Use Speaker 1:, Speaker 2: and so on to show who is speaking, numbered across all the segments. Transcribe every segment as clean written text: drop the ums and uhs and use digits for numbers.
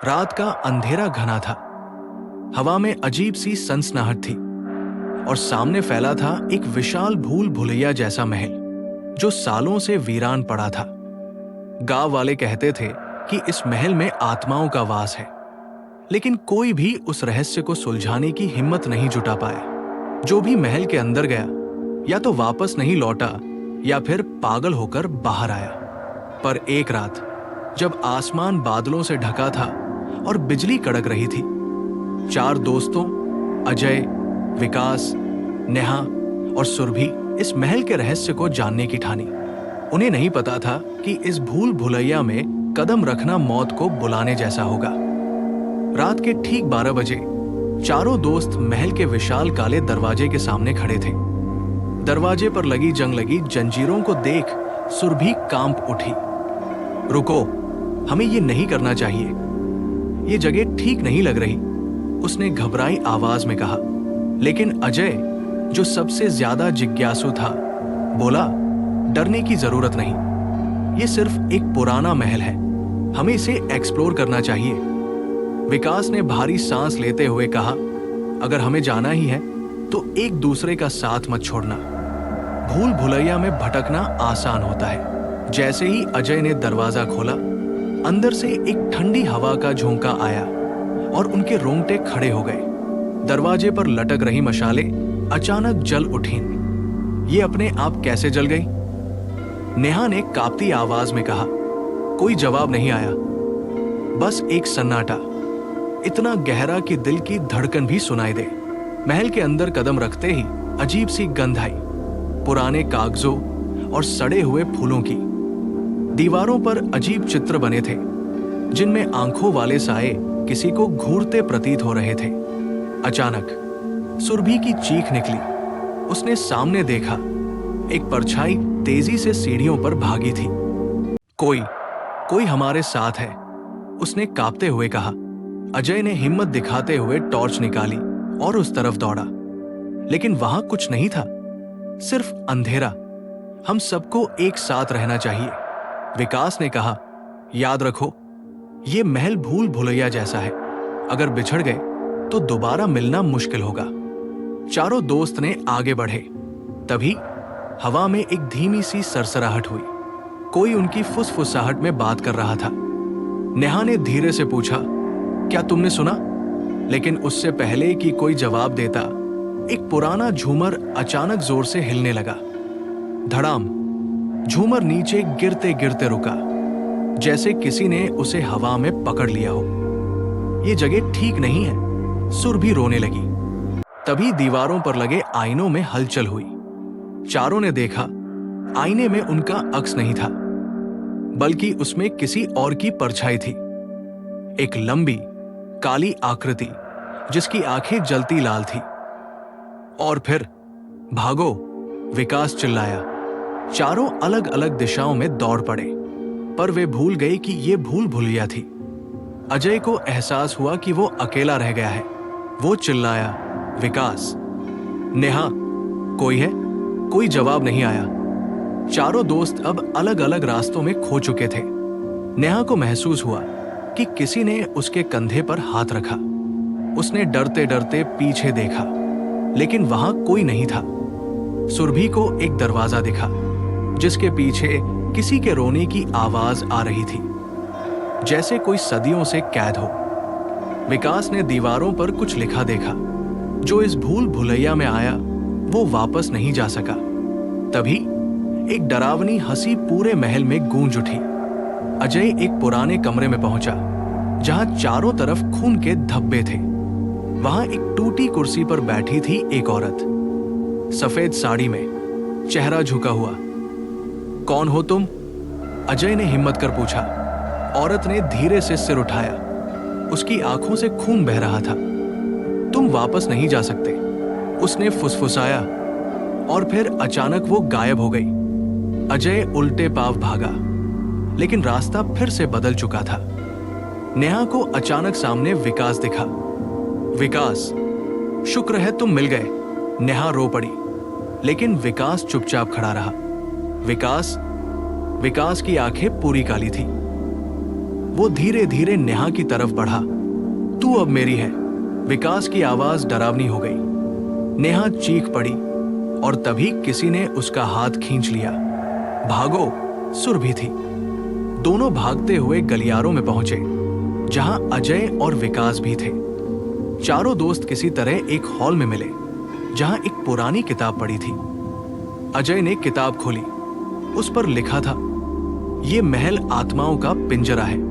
Speaker 1: रात का अंधेरा घना था। हवा में अजीब सी सनसनाहट थी और सामने फैला था एक विशाल भूल भुलैया जैसा महल जो सालों से वीरान पड़ा था। गांव वाले कहते थे कि इस महल में आत्माओं का वास है, लेकिन कोई भी उस रहस्य को सुलझाने की हिम्मत नहीं जुटा पाया। जो भी महल के अंदर गया या तो वापस नहीं लौटा या फिर पागल होकर बाहर आया। पर एक रात जब आसमान बादलों से ढका था और बिजली कड़क रही थी, 4 दोस्तों अजय, विकास, नेहा और सुरभि इस महल के रहस्य को जानने की ठानी। उन्हें नहीं पता था कि इस भूल भुलैया में कदम रखना मौत को बुलाने जैसा होगा। रात के ठीक 12 बजे चारों दोस्त महल के विशाल काले दरवाजे के सामने खड़े थे। दरवाजे पर लगी जंग लगी जंजीरों को देख सुरभि कांप उठी। रुको, हमें ये नहीं करना चाहिए, ये जगह ठीक नहीं लग रही, उसने घबराई आवाज में कहा। लेकिन अजय, जो सबसे ज्यादा जिज्ञासु था, बोला, डरने की जरूरत नहीं, ये सिर्फ एक पुराना महल है, हमें इसे एक्सप्लोर करना चाहिए। विकास ने भारी सांस लेते हुए कहा, अगर हमें जाना ही है तो एक दूसरे का साथ मत छोड़ना। भूल भुलैया में भटकना आसान होता है। जैसे ही अजय ने दरवाजा खोला, अंदर से एक ठंडी हवा का झोंका आया और उनके रोंगटे खड़े हो गए। दरवाजे पर लटक रही मशाले अचानक जल उठीं। ये अपने आप कैसे जल गई? नेहा ने कांपती आवाज में कहा। कोई जवाब नहीं आया, बस एक सन्नाटा, इतना गहरा कि दिल की धड़कन भी सुनाई दे। महल के अंदर कदम रखते ही अजीब सी गंध आई, पुराने कागजों और सड़े हुए फूलों की। दीवारों पर अजीब चित्र बने थे जिनमें आंखों वाले साए किसी को घूरते प्रतीत हो रहे थे। अचानक सुरभि की चीख निकली। उसने सामने देखा, एक परछाई तेजी से सीढ़ियों पर भागी थी। कोई हमारे साथ है, उसने कांपते हुए कहा। अजय ने हिम्मत दिखाते हुए टॉर्च निकाली और उस तरफ दौड़ा, लेकिन वहां कुछ नहीं था, सिर्फ अंधेरा। हम सबको एक साथ रहना चाहिए, विकास ने कहा। याद रखो, ये महल भूल भुलैया जैसा है, अगर बिछड़ गए तो दोबारा मिलना मुश्किल होगा। चारों दोस्त ने आगे बढ़े। तभी हवा में एक धीमी सी सरसराहट हुई। कोई उनकी फुसफुसाहट में बात कर रहा था। नेहा ने धीरे से पूछा, क्या तुमने सुना? लेकिन उससे पहले कि कोई जवाब देता, एक पुराना झूमर अचानक जोर से हिलने लगा। धड़ाम, झूमर नीचे गिरते गिरते रुका, जैसे किसी ने उसे हवा में पकड़ लिया हो। ये जगह ठीक नहीं है, सुरभि रोने लगी। तभी दीवारों पर लगे आईनों में हलचल हुई। चारों ने देखा, आईने में उनका अक्स नहीं था, बल्कि उसमें किसी और की परछाई थी। एक लंबी काली आकृति जिसकी आंखें जलती लाल थी। और फिर भागो, विकास चिल्लाया। चारों अलग अलग दिशाओं में दौड़ पड़े, पर वे भूल गए कि ये भूल भुलैया थी। अजय को एहसास हुआ कि वो अकेला रह गया है। वो चिल्लाया, विकास, नेहा, कोई है? कोई जवाब नहीं आया। चारों दोस्त अब अलग अलग रास्तों में खो चुके थे। नेहा को महसूस हुआ कि किसी ने उसके कंधे पर हाथ रखा। उसने डरते डरते पीछे देखा, लेकिन वहां कोई नहीं था। सुरभि को एक दरवाजा दिखा जिसके पीछे किसी के रोने की आवाज आ रही थी, जैसे कोई सदियों से कैद हो। विकास ने दीवारों पर कुछ लिखा देखा। जो इस भूल भुलैया में आया वो वापस नहीं जा सका। तभी एक डरावनी हंसी पूरे महल में गूंज उठी। अजय एक पुराने कमरे में पहुंचा जहां चारों तरफ खून के धब्बे थे। वहां एक टूटी कुर्सी पर बैठी थी एक औरत, सफेद साड़ी में, चेहरा झुका हुआ। कौन हो तुम? अजय ने हिम्मत कर पूछा। औरत ने धीरे से सिर उठाया। उसकी आंखों से खून बह रहा था। तुम वापस नहीं जा सकते, उसने फुसफुसाया, और फिर अचानक वो गायब हो गई। अजय उल्टे पांव भागा, लेकिन रास्ता फिर से बदल चुका था। नेहा को अचानक सामने विकास दिखा। विकास, शुक्र है तुम मिल गए, नेहा रो पड़ी। लेकिन विकास चुपचाप खड़ा रहा। विकास की आंखें पूरी काली थी। वो धीरे धीरे नेहा की तरफ बढ़ा। तू अब मेरी है। विकास की आवाज डरावनी हो गई। नेहा चीख पड़ी और तभी किसी ने उसका हाथ खींच लिया। भागो, सुर भी थी। दोनों भागते हुए गलियारों में पहुंचे, जहां अजय और विकास भी थे। चारों दोस्त किसी तरह एक हॉल में मिले, जहां एक पुरानी किताब पड़ी थी। अजय ने किताब खोली। उस पर लिखा था, ये महल आत्माओं का पिंजरा है।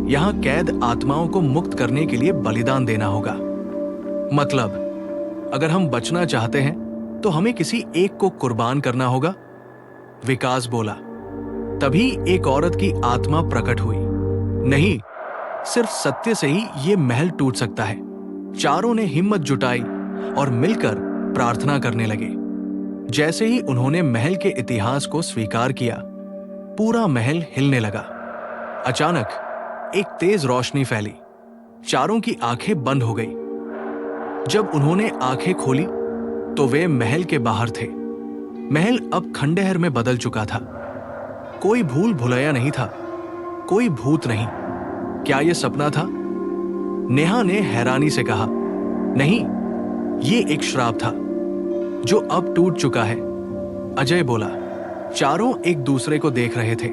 Speaker 1: यहां कैद आत्माओं को मुक्त करने के लिए बलिदान देना होगा। मतलब, अगर हम बचना चाहते हैं तो हमें किसी एक को कुर्बान करना होगा, विकास बोला। तभी एक औरत की आत्मा प्रकट हुई। नहीं, सिर्फ सत्य से ही ये महल टूट सकता है। चारों ने हिम्मत जुटाई और मिलकर प्रार्थना करने लगे। जैसे ही उन्होंने महल के इतिहास को स्वीकार किया, पूरा महल हिलने लगा। अचानक एक तेज रोशनी फैली। चारों की आंखें बंद हो गई। जब उन्होंने आंखें खोली तो वे महल के बाहर थे। महल अब खंडहर में बदल चुका था। कोई भूल भुलैया नहीं था, कोई भूत नहीं। क्या यह सपना था? नेहा ने हैरानी से कहा, नहीं, ये एक श्राप था जो अब टूट चुका है। अजय बोला। चारों एक दूसरे को देख रहे थे।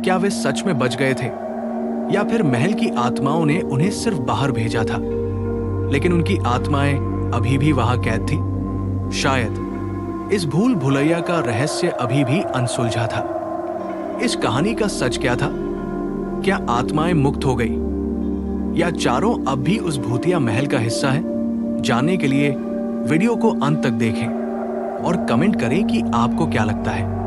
Speaker 1: क्या वे सच में बच गए थे या फिर महल की आत्माओं ने उन्हें सिर्फ बाहर भेजा था, लेकिन उनकी आत्माएं अभी भी वहां कैद थी? शायद इस भूल भुलैया का रहस्य अभी भी अनसुलझा था। इस कहानी का सच क्या था? क्या आत्माएं मुक्त हो गई या चारों अब भी उस भूतिया महल का हिस्सा है? जानने के लिए वीडियो को अंत तक देखें और कमेंट करें कि आपको क्या लगता है।